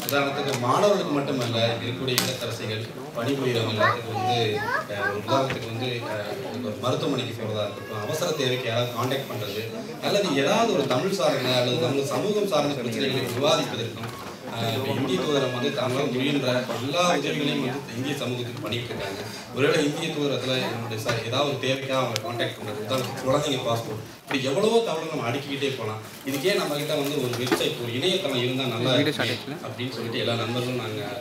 உதாரணத்துக்கு மாணவர்களுக்கு மட்டுமல்ல, இருக்கக்கூடிய இல்லத்தரசிகள் பணிபுரியவங்க எல்லாத்துக்கும் வந்து உதாரணத்துக்கு வந்து ஒரு மருத்துவமனைக்கு போகிறதா இருக்கட்டும், அவசர தேவைக்கு யாராவது காண்டாக்ட் பண்ணுறது, அல்லது ஏதாவது ஒரு தமிழ் சார்ந்த அல்லது தமிழ் சமூகம் சார்ந்த பிரச்சனைகளை விவாதிப்பதற்கும் இந்திய தூதரம் வந்து தங்களால் முடிகின்ற எல்லா உதவிகளையும் வந்து இந்திய சமூகத்துக்கு பண்ணிட்டு இருக்காங்க. ஒருவேளை இந்திய தூதரத்தில் என்னுடைய ஏதாவது ஒரு தேவைக்காக அவங்க காண்டாக்ட் பண்ணுறது, குழந்தைங்க பாஸ்போர்ட், இப்படி எவ்வளவோ தகவல் நம்ம அடுக்கிக்கிட்டே போகலாம். இதுக்கே நம்ம கிட்ட வந்து ஒரு வெப்சைட், ஒரு இணையதளம் இருந்தால் நல்லா அப்படின்னு சொல்லிட்டு எல்லா நண்பர்களும் நாங்கள்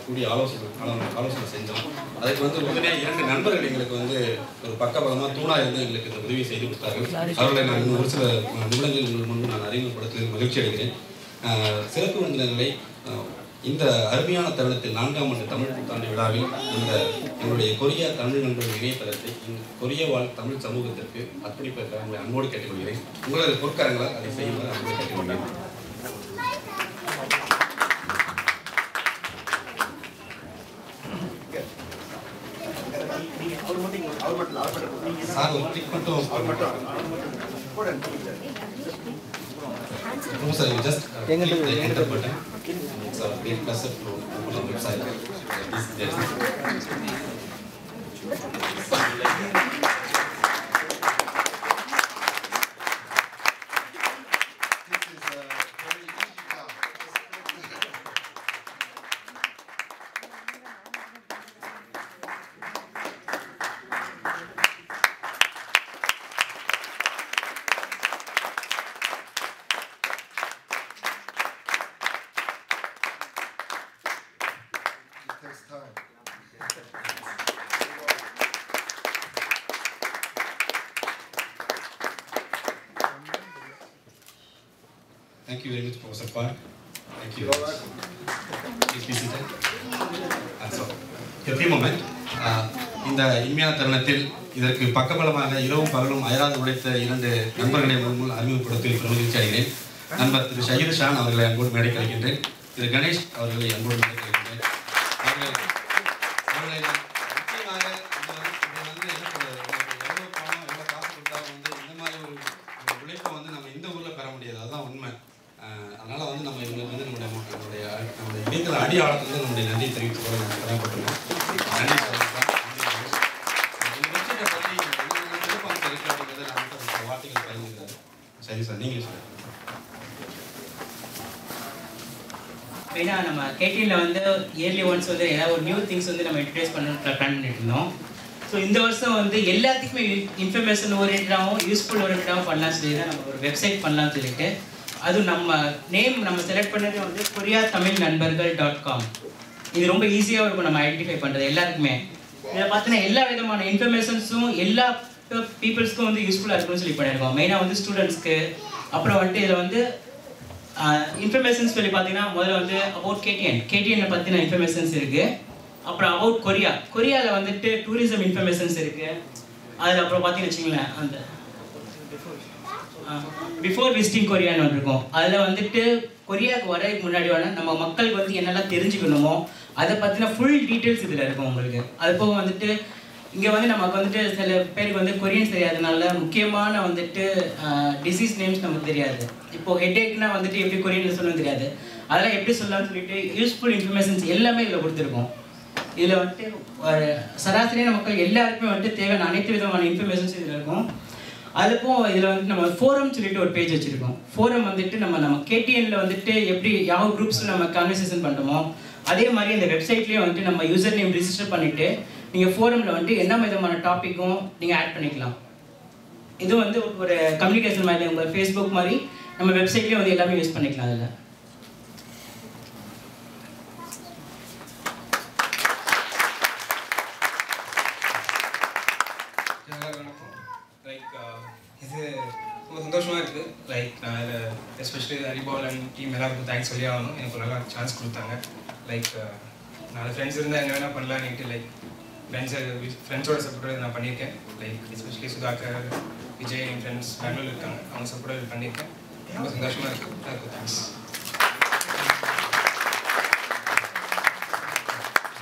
கூடிய ஆலோசனை செஞ்சோம். அதுக்கு வந்து உடனடியாக 2 நண்பர்கள் எங்களுக்கு வந்து ஒரு பக்கபலமாக தூணாக இருந்து எங்களுக்கு இந்த உதவி செய்து கொடுத்தார்கள். அவர்களை நான் இன்னும் ஒரு சில நிமிடங்கள் முன்பு நான் அறிமுகப்படுத்துவதில் மகிழ்ச்சி அடைகிறேன். சிறப்பு விருந்தினர்களை இந்த அருமையான தருணத்தில் 4ஆம் ஆண்டு தமிழ் புத்தாண்டு விழாவில் இந்த என்னுடைய கொரியா தமிழ் நண்பர்கள் இணையதளத்தை கொரிய வாழ் தமிழ் சமூகத்திற்கு அர்ப்பணிப்பதற்காக உங்களை அன்போடு கேட்டுக்கொள்கிறேன். உங்களது பொற்கரங்களால் அதை செய்யுமாறு அன்போடு கேட்டுக்கொள்கிறேன். சார் ஒரு கிளிக் மட்டும் no sir, you just click the enter button. It's a great pleasure to open the website. Thank you very much, Professor Park. Thank you. Please be seated. That's all. A few moments. இந்த இனிமையான தருணத்தில் இதற்கு பக்கபலமாக இரவும் பகலும் அயராது உழைத்த 2 நண்பர்களை முன்முள் அறிமுகப்படுத்தி மகிழ்ச்சி அடைகிறேன். நண்பர் திரு ஷஹீர் ஷான் அவர்களை அன்போடு மேடை கழிக்கின்றேன். திரு கணேஷ் அவர்களை அன்போடு மேடை கழிக்கின்றேன். அவர்களை முக்கியமாக எவ்வளோ பணம் எவ்வளோ காசு கொடுத்தாலும் வந்து இந்த மாதிரி ஒரு உழைப்பை வந்து நம்ம இந்த ஊரில் பெற முடியாது. அதுதான் உண்மை. அதனால் வந்து நம்ம இவங்களுக்கு வந்து நம்முடைய இணையதள அடி ஆழத்துலேருந்து நம்முடைய நன்றியை தெரிவித்துக் கொள்ள நம்ம கடமைப்பட்டுள்ளோம். நன்றி சார். இந்த வெப்சைட்டை பற்றி சிறப்பாக இருக்கு அப்படிங்கிறத நம்ம வார்த்தைகள் பகிர்ந்துக்கிறாரு. சரி சார், நீங்களே சொல்லுங்கள். மெயினாக நம்ம கேடிஎனில் வந்து இயர்லி ஒன்ஸ் வந்து ஏதாவது ஒரு நியூ திங்ஸ் வந்து நம்ம இன்ட்ரடியூஸ் பண்ண பிளான் பண்ணிட்டு இருந்தோம். ஸோ இந்த வருஷம் வந்து எல்லாத்துக்குமே இன்ஃபர்மேஷன் ஓரியன்டாகவும் யூஸ்ஃபுல் ஓரியன்டாகவும் பண்ணலாம்னு சொல்லி தான் நம்ம ஒரு வெப்சைட் பண்ணலாம்னு சொல்லிட்டு, அதுவும் நம்ம நேம் நம்ம செலக்ட் பண்ணது வந்து koreathamilnanbargal.com. இது ரொம்ப ஈஸியாக இருக்கும் நம்ம ஐடென்டிஃபை பண்ணுறது எல்லாருக்குமே. இதில் பார்த்தீங்கன்னா எல்லா விதமான இன்ஃபர்மேஷன்ஸும் எல்லா பீப்புள்ஸ்க்கும் வந்து யூஸ்ஃபுல்லாக இருக்கும்னு சொல்லி பண்ணியிருக்கோம். மெயினாக வந்து ஸ்டூடெண்ட்ஸ்க்கு. அப்புறம் வந்துட்டு இதில் வந்து இன்ஃபர்மேஷன்ஸ் சொல்லி பார்த்தீங்கன்னா முதல்ல வந்து அபவுட் கேடிஎன்னை பற்றின இன்ஃபர்மேஷன்ஸ் இருக்குது. அப்புறம் அபவுட் கொரியாவில் வந்துட்டு டூரிசம் இன்ஃபர்மேஷன்ஸ் இருக்குது. அதில் அப்புறம் பார்த்தீங்கன்னு வச்சுங்களேன், அந்த பிஃபோர் விசிட்டிங் கொரியான்னு வந்துருக்கோம். அதில் வந்துட்டு கொரியாவுக்கு வரதுக்கு முன்னாடி நம்ம மக்களுக்கு வந்து என்னெல்லாம் தெரிஞ்சுக்கணுமோ அதை பற்றின ஃபுல் டீட்டெயில்ஸ் இதில் இருக்கும் உங்களுக்கு. அது போக வந்துட்டு இங்கே வந்து நமக்கு வந்துட்டு சில பேருக்கு வந்து கொரியன்ஸ் தெரியாதனால முக்கியமான வந்துட்டு டிசீஸ் நேம்ஸ் நமக்கு தெரியாது. இப்போது ஹெட்ஏக்னா வந்துட்டு எப்படி கொரியனில் சொல்லணும்னு தெரியாது. அதெல்லாம் எப்படி சொல்லலாம்னு சொல்லிட்டு யூஸ்ஃபுல் இன்ஃபர்மேஷன்ஸ் எல்லாமே இதில் கொடுத்துருக்கோம். இதில் வந்துட்டு சராசரியான மக்கள் எல்லாருக்குமே வந்துட்டு தேவையான அனைத்து விதமான இன்ஃபர்மேஷன்ஸ் இதில் இருக்கும். அதுக்கும் இதில் வந்து நம்ம ஃபோரம் சொல்லிட்டு ஒரு பேஜ் வச்சுருக்கோம். ஃபோரம் வந்துட்டு நம்ம கேடிஎனில் வந்துட்டு எப்படி ಯಾವ குரூப்ஸில் நம்ம கான்வர்சேஷன் பண்ணுறோமோ அதே மாதிரி இந்த வெப்சைட்லேயே வந்துட்டு நம்ம யூசர் நேம் ரிஜிஸ்டர் பண்ணிவிட்டு நீங்கள் ஃபோரமில் வந்துட்டு என்ன விதமான டாப்பிக்கும் நீங்கள் ஆட் பண்ணிக்கலாம். இது வந்து ஒரு கம்யூனிகேஷன் மாதிரி உங்கள் ஃபேஸ்புக் மாதிரி நம்ம வெப்சைட்லேயே வந்து எல்லாமே யூஸ் பண்ணிக்கலாம். அதில் இது ரொம்ப சந்தோஷமாக இருக்குது. நான் இதில் எஸ்பெஷலி ஹரிபால் அண்ட் டீம் எல்லாருக்கும் தேங்க்ஸ் சொல்லி ஆகணும். எனக்கு ஒரு நல்ல சான்ஸ் கொடுத்தாங்க. நான் ஃப்ரெண்ட்ஸ் இருந்தால் என்ன வேணால் பண்ணலான்ட்டு ஃப்ரெண்ட்ஸோட சப்போர்ட்டோட நான் பண்ணியிருக்கேன். எஸ்பெஷலி சுதாகர், விஜய், என் ஃப்ரெண்ட்ஸ் பெங்களூர் இருக்காங்க, அவங்க சப்போர்ட்டோட பண்ணியிருக்கேன். ரொம்ப சந்தோஷமாக இருக்குது. எல்லாருக்கும் தேங்க்ஸ்.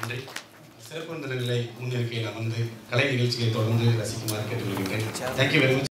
நன்றி. சிறப்பு விருந்தினர்களை முன்னிருக்கையில் வந்து கலை நிகழ்ச்சிகளை தொடர்ந்து ரசிக்குமாறு கேட்டுக்கொள்கிறேன். Thank you very much.